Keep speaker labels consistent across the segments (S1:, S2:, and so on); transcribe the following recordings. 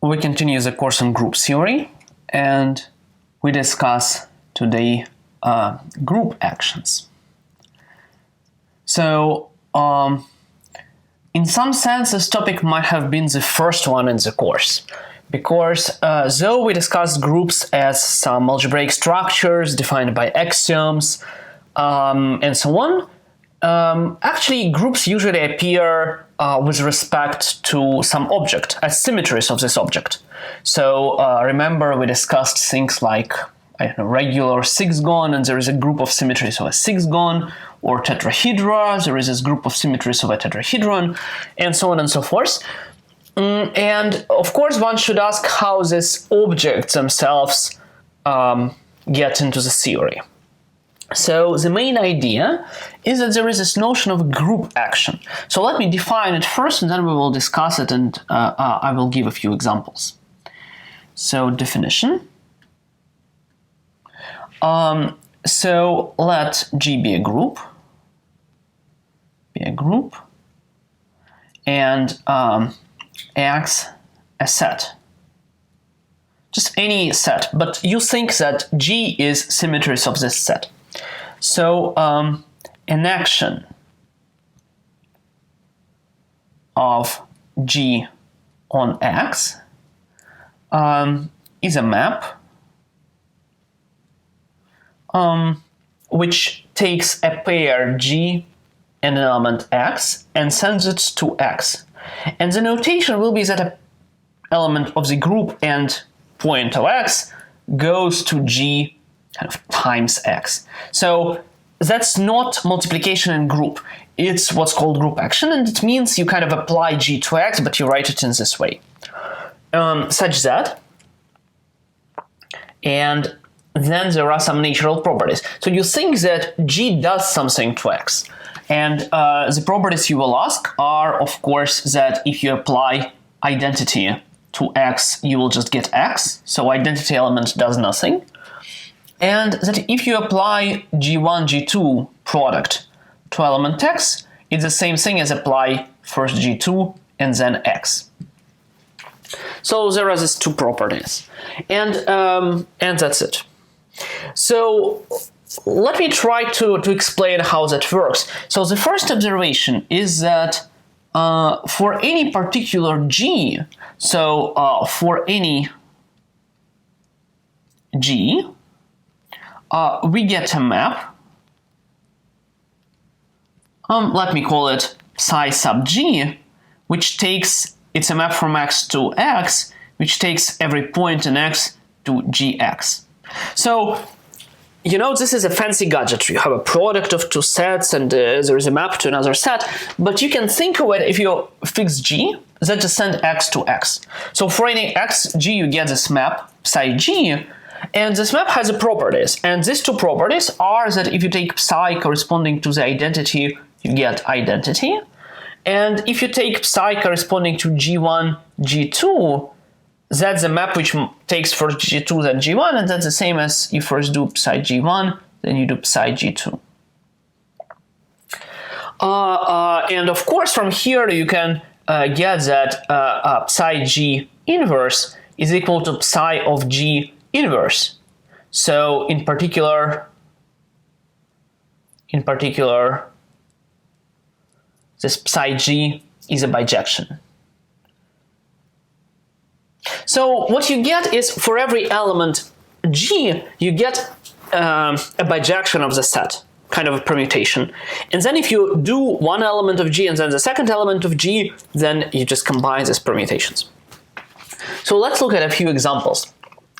S1: we continue the course on group theory, and we discuss today group actions. So, in some sense, this topic might have been the first one in the course, because though we discussed groups as some algebraic structures defined by axioms and so on, actually groups usually appear with respect to some object, as symmetries of this object. So remember we discussed things like, I don't know, regular sixgon, and there is a group of symmetries of a sixgon, or tetrahedra, there is this group of symmetries of a tetrahedron, and so on and so forth. And of course one should ask how these objects themselves get into the theory. So the main idea is that there is this notion of group action. So let me define it first, and then we will discuss it, and I will give a few examples. So definition. So let G be a group, and X a set. Just any set, but you think that G is symmetries of this set. So an action of G on X is a map which takes a pair G and an element X and sends it to X. And the notation will be that an element of the group and point of X goes to G kind of times X. So that's not multiplication in group. It's what's called group action, and it means you kind of apply G to X, but you write it in this way. Such that, and then there are some natural properties. So you think that G does something to X. And the properties you will ask are, of course, that if you apply identity to X, you will just get X. So identity element does nothing. And that if you apply G1, G2 product to element X, it's the same thing as apply first G2 and then X. So there are these two properties. And that's it. So let me try to explain how that works. So the first observation is that for any particular G, so for any G, we get a map, let me call it psi sub G, which takes, it's a map from X to X, which takes every point in X to Gx. So, you know, this is a fancy gadget. You have a product of two sets and there is a map to another set, but you can think of it if you fix G, that just send X to X. So for any X, G, you get this map, psi G, and this map has properties, and these two properties are that if you take psi corresponding to the identity, you get identity, and if you take psi corresponding to G1, G2, that's the map which takes first G2 then G1, and that's the same as you first do psi G1, then you do psi G2. And of course from here you can get that psi G inverse is equal to psi of G inverse. So in particular, this psi G is a bijection. So what you get is for every element G, you get a bijection of the set, kind of a permutation. And then if you do one element of G and then the second element of G, then you just combine these permutations. So let's look at a few examples.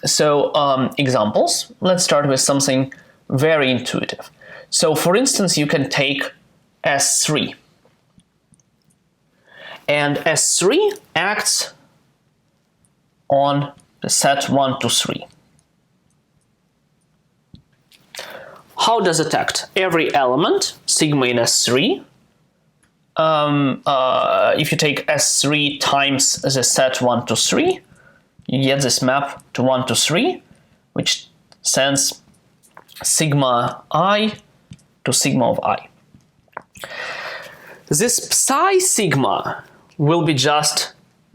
S1: So examples, let's start with something very intuitive. So for instance, you can take S3. And S3 acts on the set 1 to 3. How does it act? Every element, sigma in S3, if you take S3 times the set 1 to 3, you get this map to 1 to 3, which sends sigma I to sigma of I. This psi sigma will be just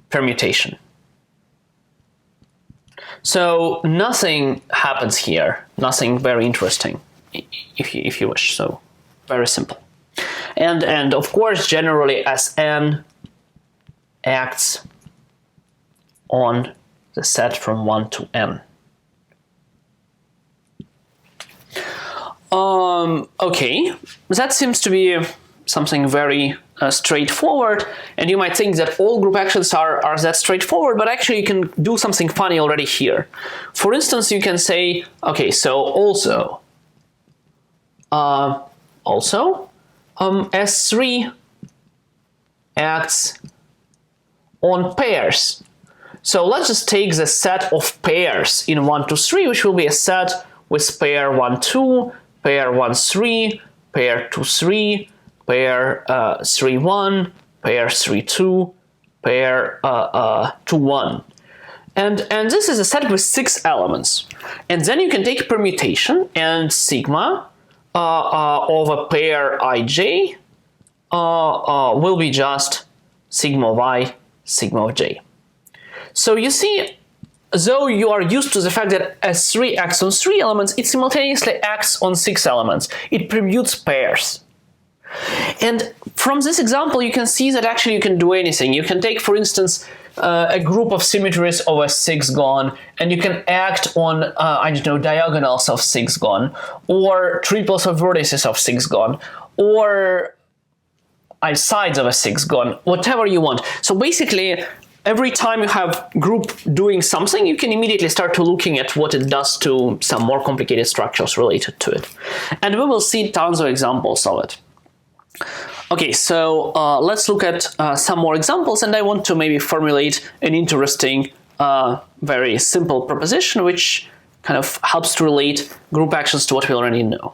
S1: permutation. So nothing happens here, nothing very interesting, if you wish. So very simple. And of course, generally, Sn acts on the set from 1 to n. Okay, that seems to be something very straightforward, and you might think that all group actions are that straightforward, but actually you can do something funny already here. For instance, you can say, okay, so also S3 acts on pairs. So let's just take the set of pairs in 1 to 3, which will be a set with pair 1, 2, pair 1, 3, pair 2, 3, pair 3, 1, pair 3, 2, pair 2, 1. And this is a set with 6 elements. And then you can take permutation, and sigma of a pair ij will be just sigma of I, sigma of j. So you see, though you are used to the fact that S3 acts on 3 elements, it simultaneously acts on 6 elements. It permutes pairs. And from this example, you can see that actually you can do anything. You can take, for instance, a group of symmetries of a 6-gon, and you can act on, I don't know, diagonals of 6-gon, or triples of vertices of 6-gon, or sides of a 6-gon, whatever you want. So basically, every time you have group doing something, you can immediately start to looking at what it does to some more complicated structures related to it. And we will see tons of examples of it. Okay, so let's look at some more examples, and I want to maybe formulate an interesting, very simple proposition which kind of helps to relate group actions to what we already know.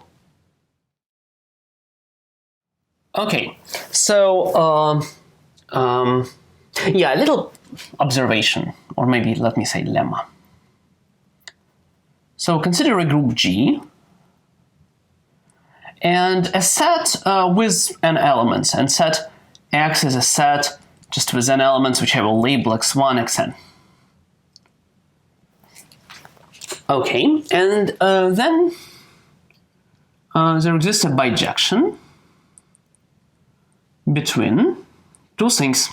S1: Okay, so yeah, a little observation, or maybe let me say lemma. So consider a group G and a set with n elements, and set X is a set just with n elements which I will label x1, xn. Okay, and then there exists a bijection between two things.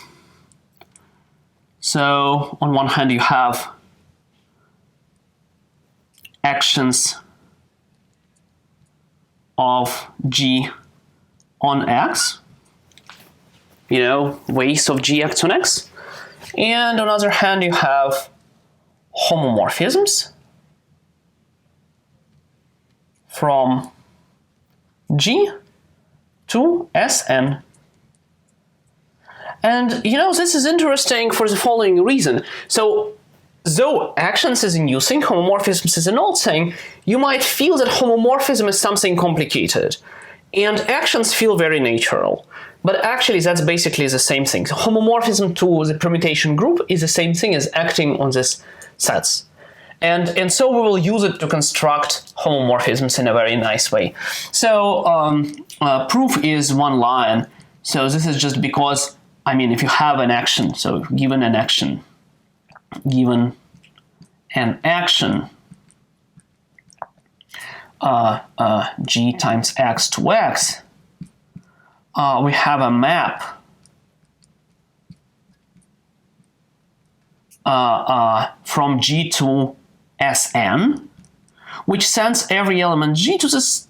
S1: So on one hand you have actions of G on X, you know, ways of G acts on X, and on the other hand you have homomorphisms from G to Sn. And you know, this is interesting for the following reason. So though actions is in using, homomorphisms is an old thing, you might feel that homomorphism is something complicated, and actions feel very natural. But actually that's basically the same thing. So homomorphism to the permutation group is the same thing as acting on these sets. And so we will use it to construct homomorphisms in a very nice way. So proof is one line. So this is just because, I mean, if you have an action, so given an action, G times X to X, we have a map from G to Sn, which sends every element G to this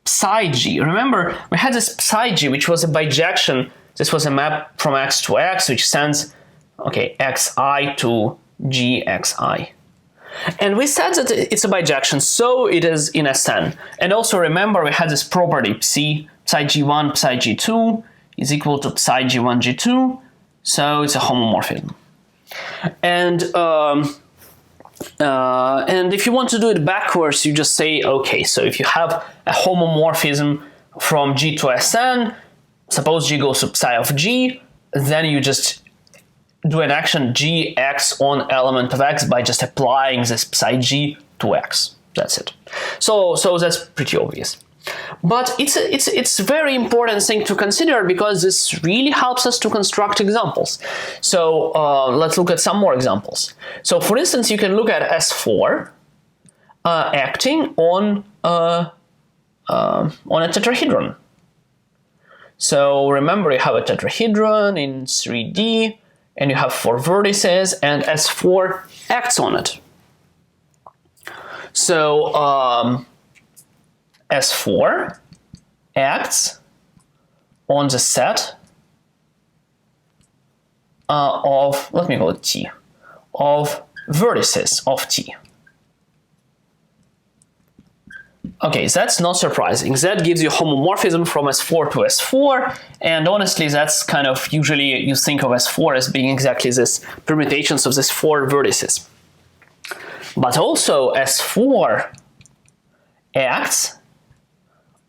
S1: psi G. Remember, we had this psi G, which was a bijection. This was a map from X to X, which sends, okay, Xi to Gxi. And we said that it's a bijection, so it is in Sn. And also remember, we had this property, psi G1, psi G2 is equal to psi G1, G2, so it's a homomorphism. And if you want to do it backwards, you just say, okay, so if you have a homomorphism from G to Sn, suppose G goes to psi of G, then you just do an action Gx on element of X by just applying this psi G to X. That's it. So that's pretty obvious. But it's a very important thing to consider because this really helps us to construct examples. So let's look at some more examples. So for instance, you can look at S4 acting on a tetrahedron. So remember, you have a tetrahedron in 3D, and you have 4 vertices, and S4 acts on it. So S4 acts on the set of, let me call it T, of vertices of T. Okay, that's not surprising. That gives you homomorphism from S4 to S4, and honestly, that's kind of usually you think of S4 as being exactly this permutations of these 4 vertices. But also S4 acts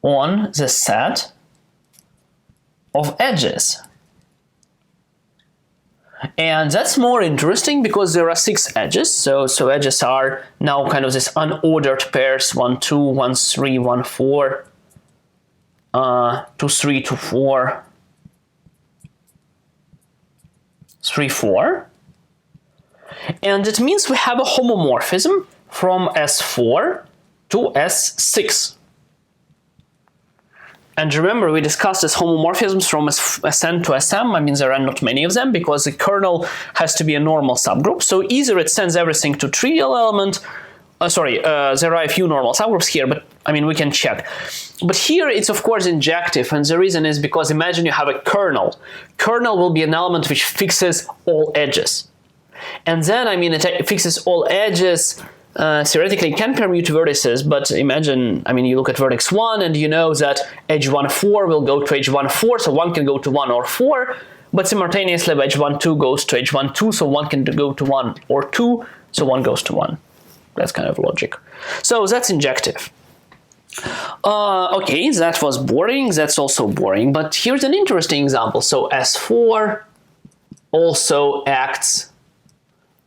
S1: on the set of edges. And that's more interesting because there are 6 edges. So edges are now kind of this unordered pairs 1, 2, 1, 3, 1, 4, 2, 3, 2, 4, 3, 4. And it means we have a homomorphism from S4 to S6. And remember, we discussed this homomorphisms from Sn to Sm. I mean, there are not many of them because the kernel has to be a normal subgroup. So either it sends everything to trivial element. There are a few normal subgroups here, but I mean, we can check. But here it's of course injective, and the reason is because imagine you have a kernel. Kernel will be an element which fixes all edges. And then, I mean, it fixes all edges. Theoretically, it can permute vertices, but imagine, I mean, you look at vertex 1 and you know that edge 1, 4 will go to edge 1, 4, so 1 can go to 1 or 4, but simultaneously edge 1, 2 goes to edge 1, 2, so 1 can go to 1 or 2, so 1 goes to 1. That's kind of logic. So that's injective. Okay, that was boring, that's also boring, but here's an interesting example. So S4 also acts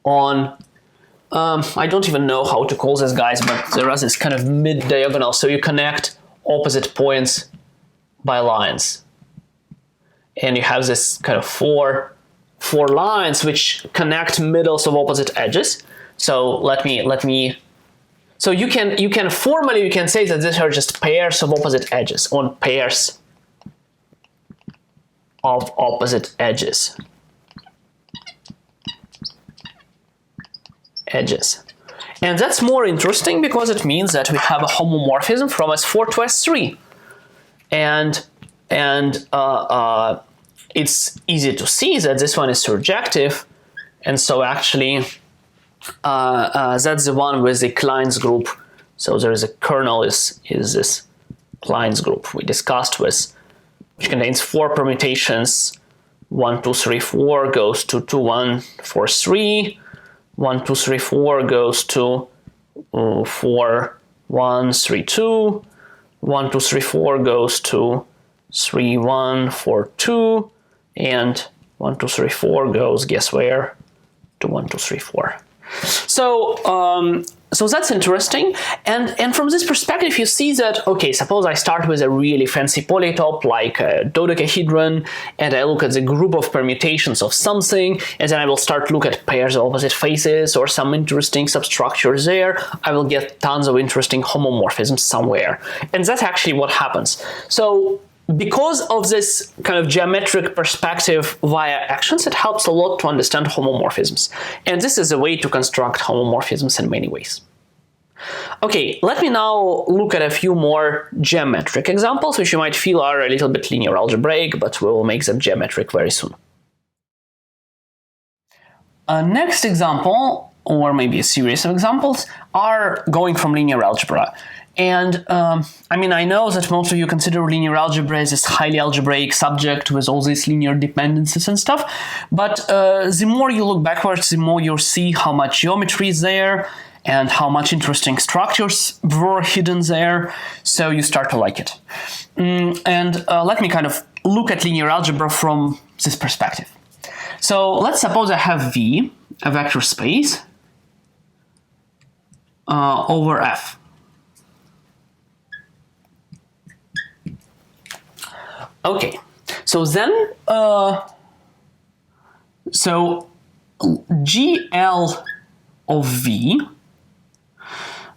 S1: on I don't even know how to call this, guys, but there is this kind of mid-diagonal, so you connect opposite points by lines. And you have this kind of four lines which connect middles of opposite edges. So so you can formally say that these are just pairs of opposite edges on pairs of opposite edges. And that's more interesting because it means that we have a homomorphism from S4 to S3. And it's easy to see that this one is surjective, and so actually that's the one with the Klein's group. So there is a kernel is this Klein's group we discussed with, which contains 4 permutations. 1, 2, 3, 4 goes to 2, 1, 4, 3. 1, 2, 3, 4 goes to 4, 1, 3, 2. 1, 2, 3, 4 goes to 3, 1, 4, 2. And 1, 2, 3, 4 goes, guess where? To 1, 2, 3, 4. So that's interesting, and from this perspective you see that, okay, suppose I start with a really fancy polytope like a dodecahedron, and I look at the group of permutations of something, and then I will start to look at pairs of opposite faces or some interesting substructures there. I will get tons of interesting homomorphisms somewhere, and that's actually what happens. So because of this kind of geometric perspective via actions, it helps a lot to understand homomorphisms. And this is a way to construct homomorphisms in many ways. Okay, let me now look at a few more geometric examples, which you might feel are a little bit linear algebraic, but we will make them geometric very soon. Next example, or maybe a series of examples, are going from linear algebra. And I mean, I know that most of you consider linear algebra as this highly algebraic subject with all these linear dependencies and stuff, but the more you look backwards, the more you'll see how much geometry is there and how much interesting structures were hidden there, so you start to like it. And let me kind of look at linear algebra from this perspective. So let's suppose I have V, a vector space, over F. Okay, so then, so GL of V,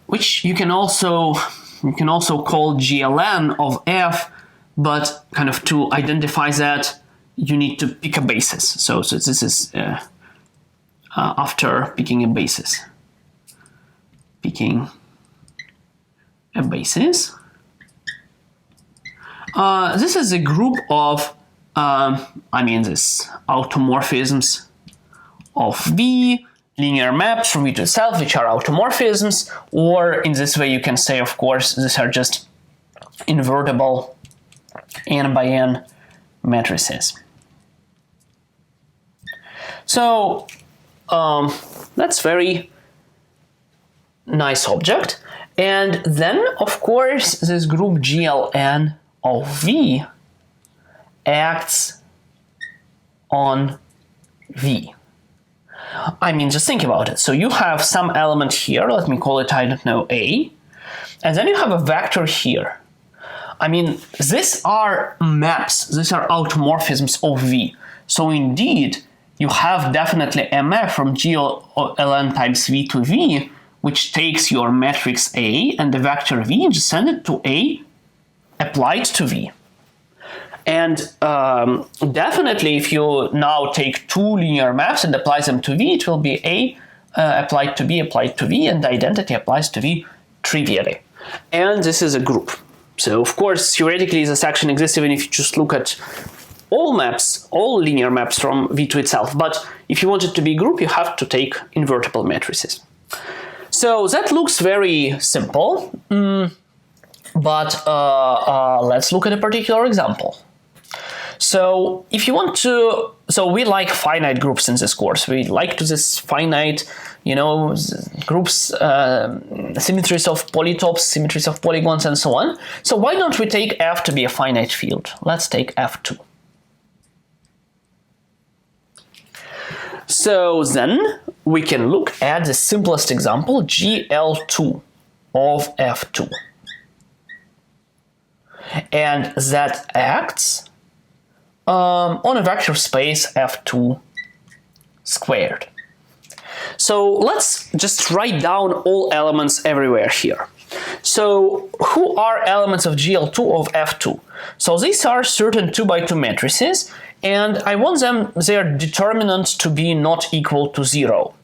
S1: which you can also call GLN of F, but kind of to identify that, you need to pick a basis. So this is after picking a basis. Picking a basis. This is a group of, this automorphisms of V, linear maps from V to itself, which are automorphisms, or in this way you can say, of course, these are just invertible n by n matrices. So that's very nice object. And then, of course, this group GLN of V acts on V. Just think about it. So you have some element here, let me call it, I don't know, A, and then you have a vector here. These are maps, these are automorphisms of V. So indeed, you have definitely a map from GLN times V to V, which takes your matrix A and the vector V, just send it to A, applied to V. And definitely, if you now take two linear maps and apply them to V, it will be A applied to V, and the identity applies to V trivially. And this is a group. So, of course, theoretically, this action exists even if you just look at all maps, all linear maps from V to itself. But if you want it to be a group, you have to take invertible matrices. So that looks very simple, but let's look at a particular example. So if you want to, so we like finite groups in this course. We like to this finite, groups, symmetries of polytopes, symmetries of polygons, and so on. So why don't we take F to be a finite field? Let's take F2. So then we can look at the simplest example, GL2 of F2. And that acts on a vector space F2 squared. So let's just write down all elements everywhere here. So who are elements of GL2 of F2? So these are certain 2 by 2 matrices, and I want their determinant to be not equal to 0.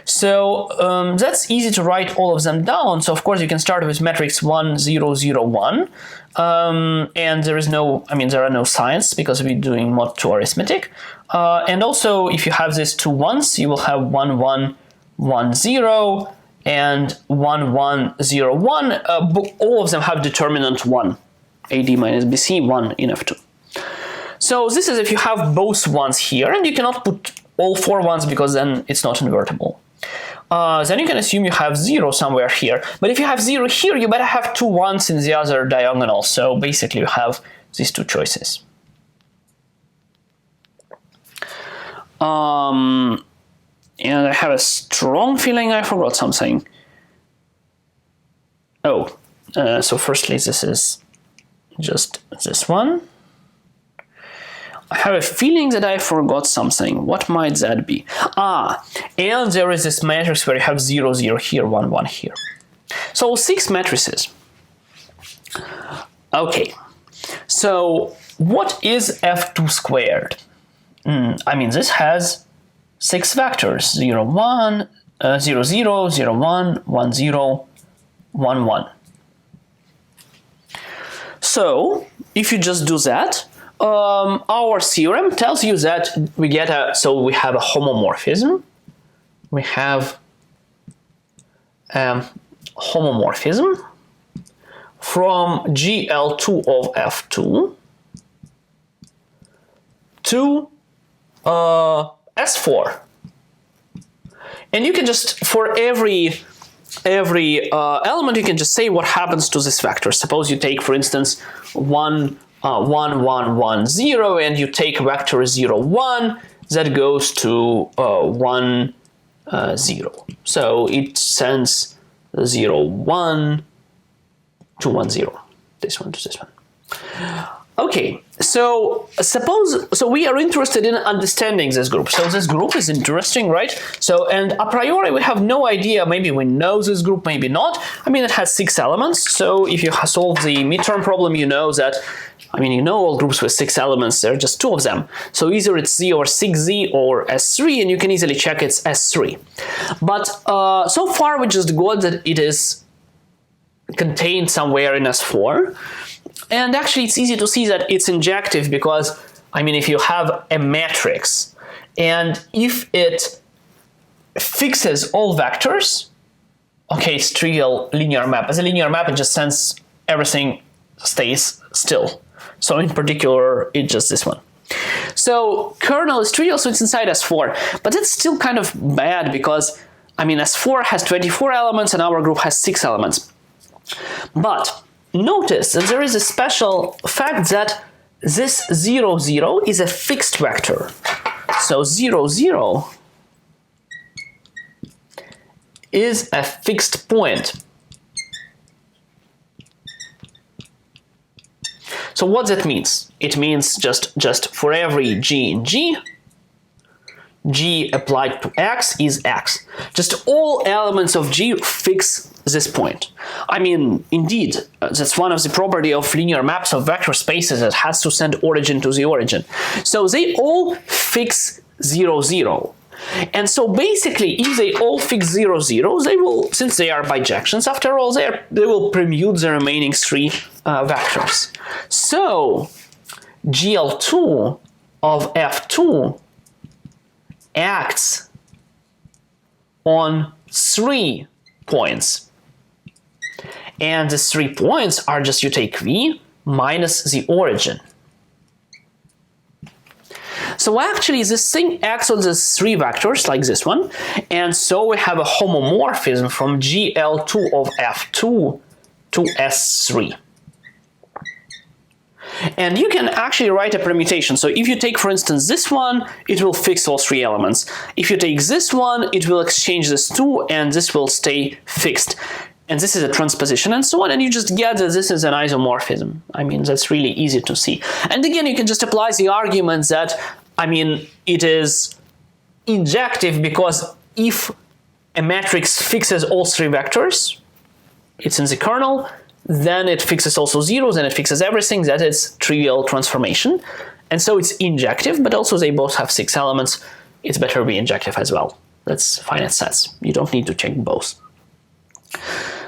S1: So that's easy to write all of them down. So of course you can start with matrix 1, 0, 0, 1. And there is no, there are no signs because we're doing mod 2 arithmetic. And also if you have these two ones, you will have 1, 1, 1, 0, and 1, 1, 0, 1. All of them have determinant 1. AD minus BC, 1 in F2. So this is if you have both ones here, and you cannot put all 4 ones because then it's not invertible. Then you can assume you have 0 somewhere here. But if you have 0 here, you better have 2 ones in the other diagonal. So basically you have these two choices. And I have a strong feeling I forgot something. Oh, so firstly this is just this one. I have a feeling that I forgot something. What might that be? And there is this matrix where you have 0, 0 here, 1, 1 here. So 6 matrices. Okay, so what is F2 squared? This has 6 vectors, 0, 1, 0, 0, 0, 1, 1, 0, 1, 1. So if you just do that, our theorem tells you that we get we have a homomorphism. We have homomorphism from GL2 of F2 to S4. And you can just, for every element, you can just say what happens to this vector. Suppose you take, for instance, 1, 1, 1, 1, 0, and you take vector 0, 1, that goes to 1, 0. So it sends 0, 1 to 1, 0. This one to this one. Okay, so we are interested in understanding this group. So this group is interesting, right? So, and a priori we have no idea, maybe we know this group, maybe not. I mean, it has 6 elements. So if you solve the midterm problem, you know that, I mean, you know all groups with 6 elements, there are just 2 of them. So either it's Z or 6Z or S3, and you can easily check it's S3. But so far we just got that it is contained somewhere in S4. And actually it's easy to see that it's injective because, I mean, if you have a matrix and if it fixes all vectors, okay, it's trivial linear map. As a linear map, it just sends everything stays still. So in particular, it's just this one. So kernel is trivial, so it's inside S4, but it's still kind of bad because, I mean, S4 has 24 elements and our group has 6 elements. But notice that there is a special fact that this 0, 0 is a fixed vector. So 0, 0 is a fixed point. So what that means? It means just for every G in G, G applied to X is X. Just all elements of G fix this point. I mean, indeed, that's one of the property of linear maps of vector spaces that has to send origin to the origin. So they all fix 0, 0. And so basically, if they all fix 0, 0, they will, since they are bijections after all, they will permute the remaining 3 vectors. So GL2 of F2 acts on 3 points. And the 3 points are just, you take V minus the origin. So actually this thing acts on the 3 vectors like this one, and so we have a homomorphism from GL2 of F2 to S3. And you can actually write a permutation. So if you take, for instance, this one, it will fix all 3 elements. If you take this one, it will exchange this 2, and this will stay fixed. And this is a transposition and so on, and you just get that this is an isomorphism. I mean, that's really easy to see. And again, you can just apply the argument that, I mean, it is injective because if a matrix fixes all 3 vectors, it's in the kernel, then it fixes also zeros, and it fixes everything. That is trivial transformation. And so it's injective, but also they both have 6 elements. It's better to be injective as well. That's finite sets. You don't need to check both.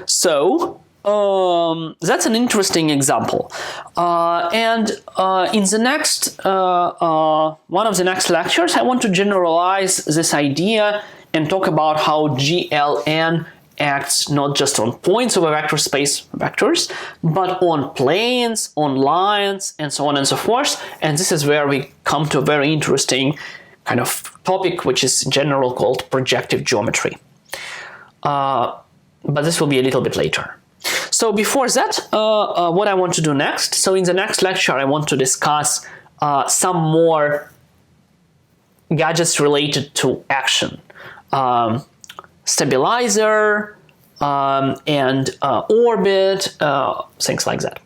S1: So that's an interesting example. And in the next, one of the next lectures, I want to generalize this idea and talk about how GLN acts not just on points of a vector space vectors, but on planes, on lines, and so on and so forth. And this is where we come to a very interesting kind of topic, which is in general called projective geometry. But this will be a little bit later. So before that, what I want to do next, so in the next lecture, I want to discuss some more gadgets related to action. Stabilizer and orbit, things like that.